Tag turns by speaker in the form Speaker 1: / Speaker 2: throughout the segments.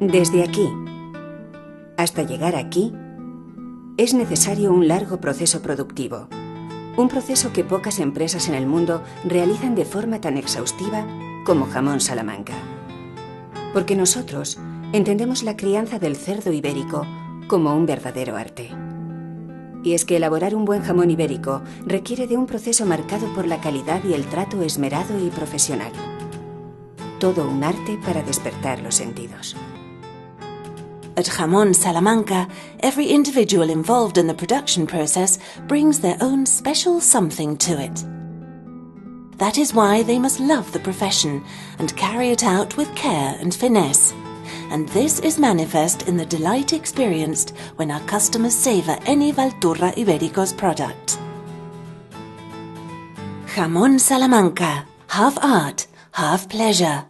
Speaker 1: Desde aquí hasta llegar aquí es necesario un largo proceso productivo, un proceso que pocas empresas en el mundo realizan de forma tan exhaustiva como Jamón Salamanca. Porque nosotros entendemos la crianza del cerdo ibérico como un verdadero arte. Y es que elaborar un buen jamón ibérico requiere de un proceso marcado por la calidad y el trato esmerado y profesional. Todo un arte para despertar los sentidos.
Speaker 2: At Jamón Salamanca, every individual involved in the production process brings their own special something to it. That is why they must love the profession and carry it out with care and finesse. And this is manifest in the delight experienced when our customers savour any Valturra Ibérico's product. Jamón Salamanca, half art, half pleasure.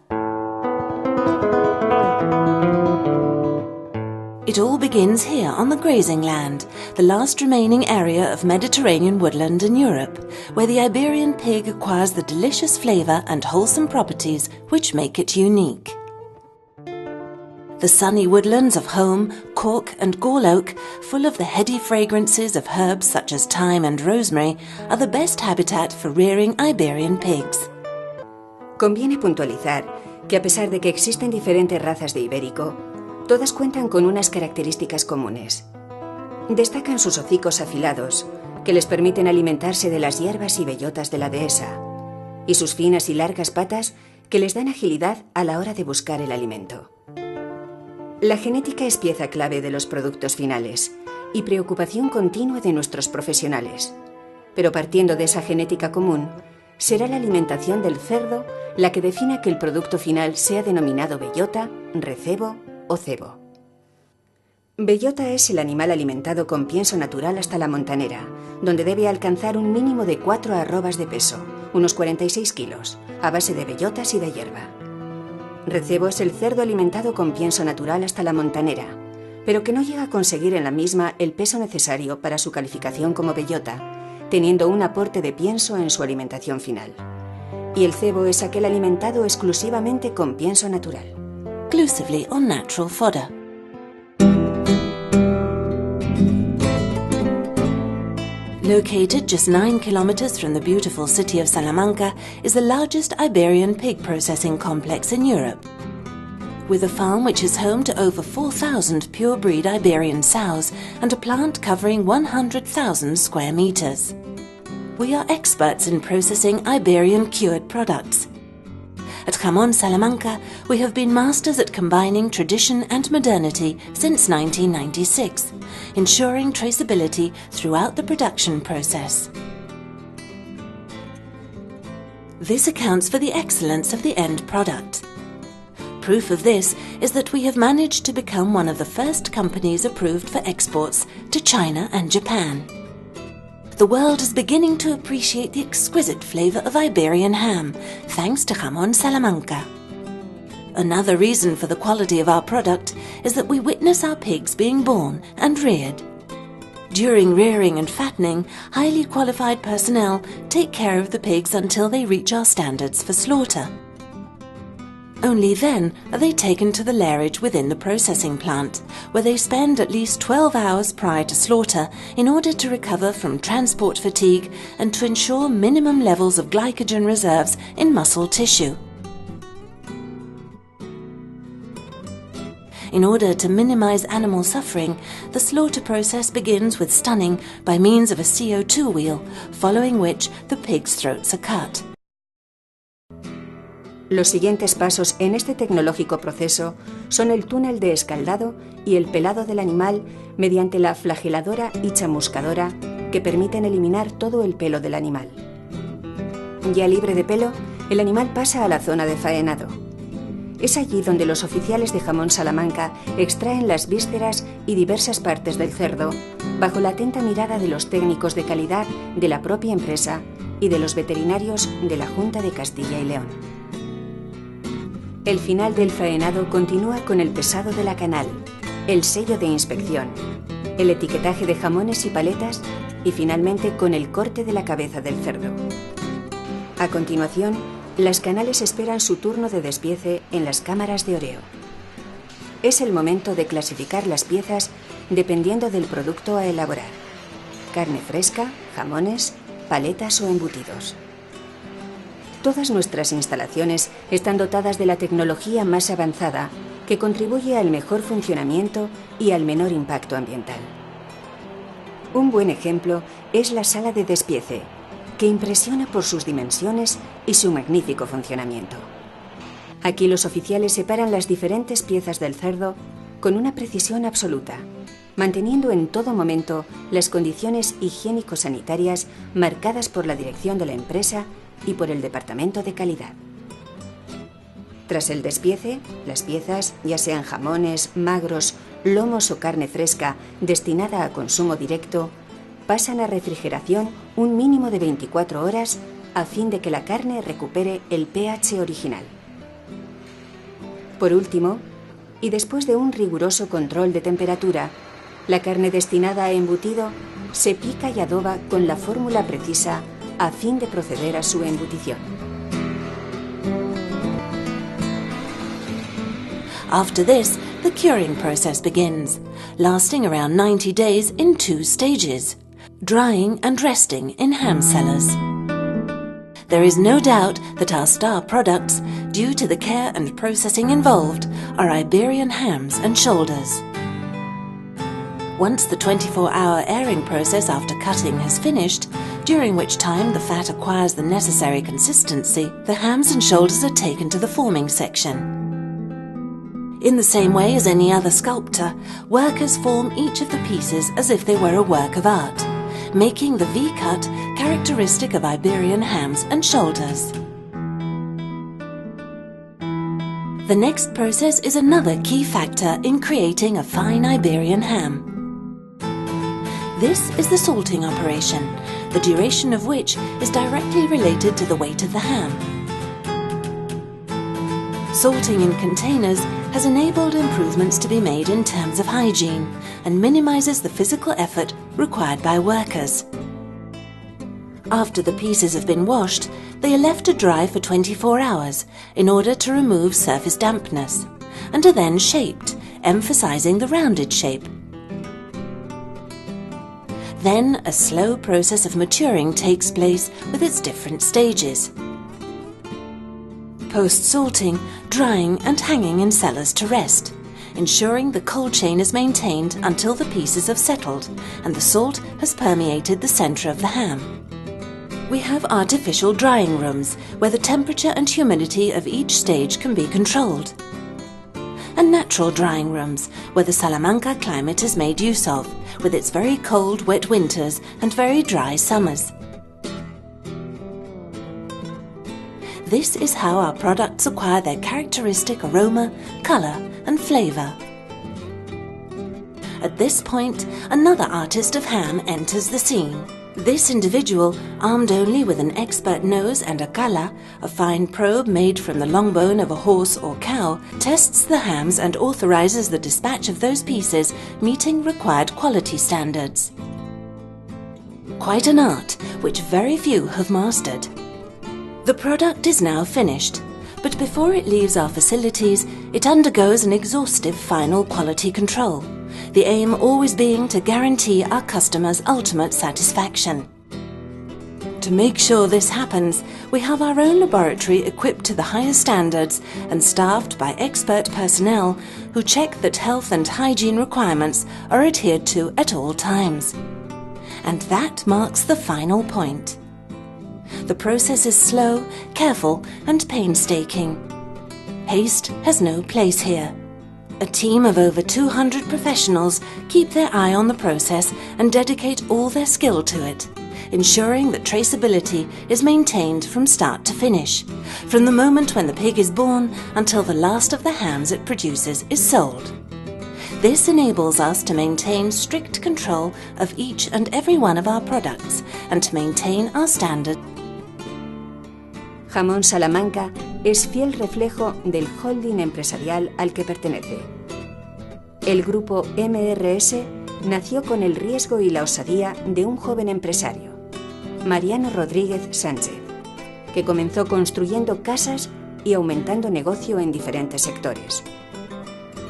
Speaker 2: It all begins here on the grazing land, the last remaining area of Mediterranean woodland in Europe, where the Iberian pig acquires the delicious flavour and wholesome properties which make it unique. The sunny woodlands of Home, Cork and Gall Oak, full of the heady fragrances of herbs such as thyme and rosemary, are the best habitat for rearing Iberian pigs.
Speaker 1: Conviene puntualizar que a pesar de que existen diferentes razas de ibérico, todas cuentan con unas características comunes. Destacan sus hocicos afilados, que les permiten alimentarse de las hierbas y bellotas de la dehesa, y sus finas y largas patas que les dan agilidad a la hora de buscar el alimento. La genética es pieza clave de los productos finales y preocupación continua de nuestros profesionales. Pero partiendo de esa genética común, será la alimentación del cerdo la que defina que el producto final sea denominado bellota, recebo o cebo. Bellota es el animal alimentado con pienso natural hasta la montanera, donde debe alcanzar un mínimo de 4 arrobas de peso, unos 46 kilos, a base de bellotas y de hierba. Recebo es el cerdo alimentado con pienso natural hasta la montanera, pero que no llega a conseguir en la misma el peso necesario para su calificación como bellota, teniendo un aporte de pienso en su alimentación final. Y el cebo es aquel alimentado exclusivamente con pienso natural.
Speaker 2: Exclusively on natural fodder. Located just 9 kilometers from the beautiful city of Salamanca is the largest Iberian pig processing complex in Europe. With a farm which is home to over 4,000 pure-breed Iberian sows and a plant covering 100,000 square meters. We are experts in processing Iberian cured products. At Jamón Salamanca, we have been masters at combining tradition and modernity since 1996, ensuring traceability throughout the production process. This accounts for the excellence of the end product. Proof of this is that we have managed to become one of the first companies approved for exports to China and Japan. The world is beginning to appreciate the exquisite flavour of Iberian ham, thanks to Jamón Salamanca. Another reason for the quality of our product is that we witness our pigs being born and reared. During rearing and fattening, highly qualified personnel take care of the pigs until they reach our standards for slaughter. Only then are they taken to the lairage within the processing plant, where they spend at least 12 hours prior to slaughter in order to recover from transport fatigue and to ensure minimum levels of glycogen reserves in muscle tissue. In order to minimize animal suffering, the slaughter process begins with stunning by means of a CO2 wheel, following which the pig's throats are cut.
Speaker 1: Los siguientes pasos en este tecnológico proceso son el túnel de escaldado y el pelado del animal mediante la flageladora y chamuscadora que permiten eliminar todo el pelo del animal. Ya libre de pelo, el animal pasa a la zona de faenado. Es allí donde los oficiales de Jamón Salamanca extraen las vísceras y diversas partes del cerdo, bajo la atenta mirada de los técnicos de calidad de la propia empresa y de los veterinarios de la Junta de Castilla y León. El final del faenado continúa con el pesado de la canal, el sello de inspección, el etiquetaje de jamones y paletas y finalmente con el corte de la cabeza del cerdo. A continuación, las canales esperan su turno de despiece en las cámaras de oreo. es el momento de clasificar las piezas dependiendo del producto a elaborar: carne fresca, jamones, paletas o embutidos. Todas nuestras instalaciones están dotadas de la tecnología más avanzada que contribuye al mejor funcionamiento y al menor impacto ambiental. Un buen ejemplo es la sala de despiece, que impresiona por sus dimensiones y su magnífico funcionamiento. Aquí los oficiales separan las diferentes piezas del cerdo con una precisión absoluta, manteniendo en todo momento las condiciones higiénico-sanitarias marcadas por la dirección de la empresa y por el Departamento de Calidad. Tras el despiece, las piezas, ya sean jamones, magros, lomos o carne fresca destinada a consumo directo, pasan a refrigeración un mínimo de 24 horas a fin de que la carne recupere el pH original. Por último, y después de un riguroso control de temperatura, la carne destinada a embutido se pica y adoba con la fórmula precisa a fin de proceder a su embutición.
Speaker 2: After this, the curing process begins, lasting around 90 days in 2 stages: drying and resting in ham cellars. There is no doubt that our star products, due to the care and processing involved, are Iberian hams and shoulders. Once the 24-hour airing process after cutting has finished, during which time the fat acquires the necessary consistency, the hams and shoulders are taken to the forming section. In the same way as any other sculptor, workers form each of the pieces as if they were a work of art, making the V-cut characteristic of Iberian hams and shoulders. The next process is another key factor in creating a fine Iberian ham. This is the salting operation, the duration of which is directly related to the weight of the ham. Salting in containers has enabled improvements to be made in terms of hygiene and minimizes the physical effort required by workers. After the pieces have been washed, they are left to dry for 24 hours in order to remove surface dampness, and are then shaped, emphasizing the rounded shape. Then a slow process of maturing takes place with its different stages. Post-salting, drying and hanging in cellars to rest, ensuring the cold chain is maintained until the pieces have settled and the salt has permeated the center of the ham. We have artificial drying rooms where the temperature and humidity of each stage can be controlled, and natural drying rooms where the Salamanca climate is made use of, with its very cold, wet winters and very dry summers. This is how our products acquire their characteristic aroma, color and flavor. At this point, another artist of ham enters the scene. This individual, armed only with an expert nose and a cala, a fine probe made from the long bone of a horse or cow, tests the hams and authorizes the dispatch of those pieces meeting required quality standards. Quite an art which very few have mastered. The product is now finished, but before it leaves our facilities, it undergoes an exhaustive final quality control, the aim always being to guarantee our customers' ultimate satisfaction. To make sure this happens, we have our own laboratory equipped to the highest standards and staffed by expert personnel who check that health and hygiene requirements are adhered to at all times. And that marks the final point. The process is slow, careful and painstaking. Haste has no place here. A team of over 200 professionals keep their eye on the process and dedicate all their skill to it, ensuring that traceability is maintained from start to finish, from the moment when the pig is born until the last of the hams it produces is sold. This enables us to maintain strict control of each and every one of our products and to maintain our standard.
Speaker 1: Jamón Salamanca es fiel reflejo del holding empresarial al que pertenece. El grupo MRS nació con el riesgo y la osadía de un joven empresario, Mariano Rodríguez Sánchez, que comenzó construyendo casas y aumentando negocio en diferentes sectores.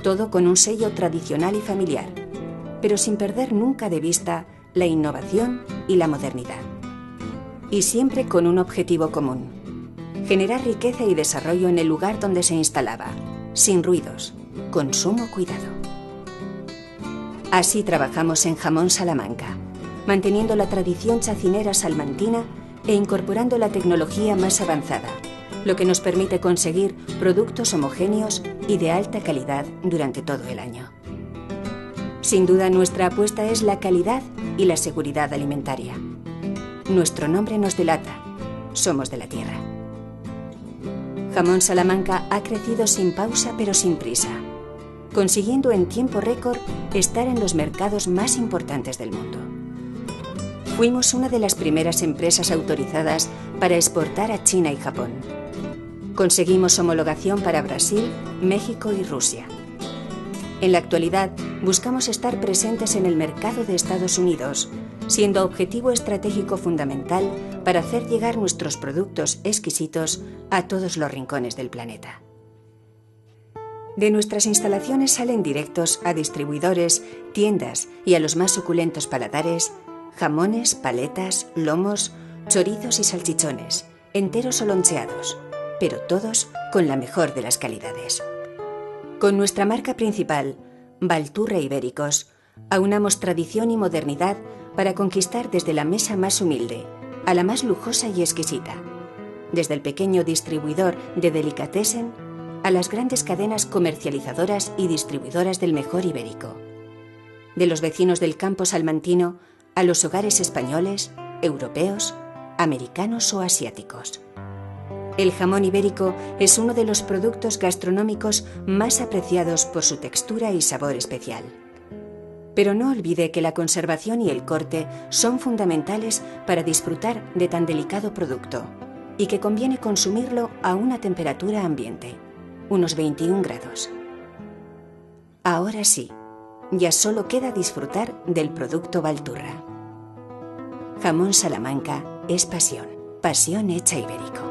Speaker 1: todo con un sello tradicional y familiar, pero sin perder nunca de vista la innovación y la modernidad. Y siempre con un objetivo común: generar riqueza y desarrollo en el lugar donde se instalaba, sin ruidos, con sumo cuidado. Así trabajamos en Jamón Salamanca, manteniendo la tradición chacinera salmantina e incorporando la tecnología más avanzada, lo que nos permite conseguir productos homogéneos y de alta calidad durante todo el año. Sin duda, nuestra apuesta es la calidad y la seguridad alimentaria. Nuestro nombre nos delata: somos de la tierra. Jamón Salamanca ha crecido sin pausa pero sin prisa, consiguiendo en tiempo récord estar en los mercados más importantes del mundo. Fuimos una de las primeras empresas autorizadas para exportar a China y Japón. Conseguimos homologación para Brasil, México y Rusia. En la actualidad, buscamos estar presentes en el mercado de Estados Unidos, siendo objetivo estratégico fundamental para hacer llegar nuestros productos exquisitos a todos los rincones del planeta. De nuestras instalaciones salen directos a distribuidores, tiendas y a los más suculentos paladares jamones, paletas, lomos, chorizos y salchichones, enteros o loncheados, pero todos con la mejor de las calidades. Con nuestra marca principal, Valturra Ibéricos, aunamos tradición y modernidad para conquistar desde la mesa más humilde a la más lujosa y exquisita, desde el pequeño distribuidor de delicatessen a las grandes cadenas comercializadoras y distribuidoras del mejor ibérico, de los vecinos del campo salmantino a los hogares españoles, europeos, americanos o asiáticos. El jamón ibérico es uno de los productos gastronómicos más apreciados por su textura y sabor especial. Pero no olvide que la conservación y el corte son fundamentales para disfrutar de tan delicado producto y que conviene consumirlo a una temperatura ambiente, unos 21 grados. Ahora sí, ya solo queda disfrutar del producto Valturra. Jamón Salamanca es pasión, pasión hecha ibérico.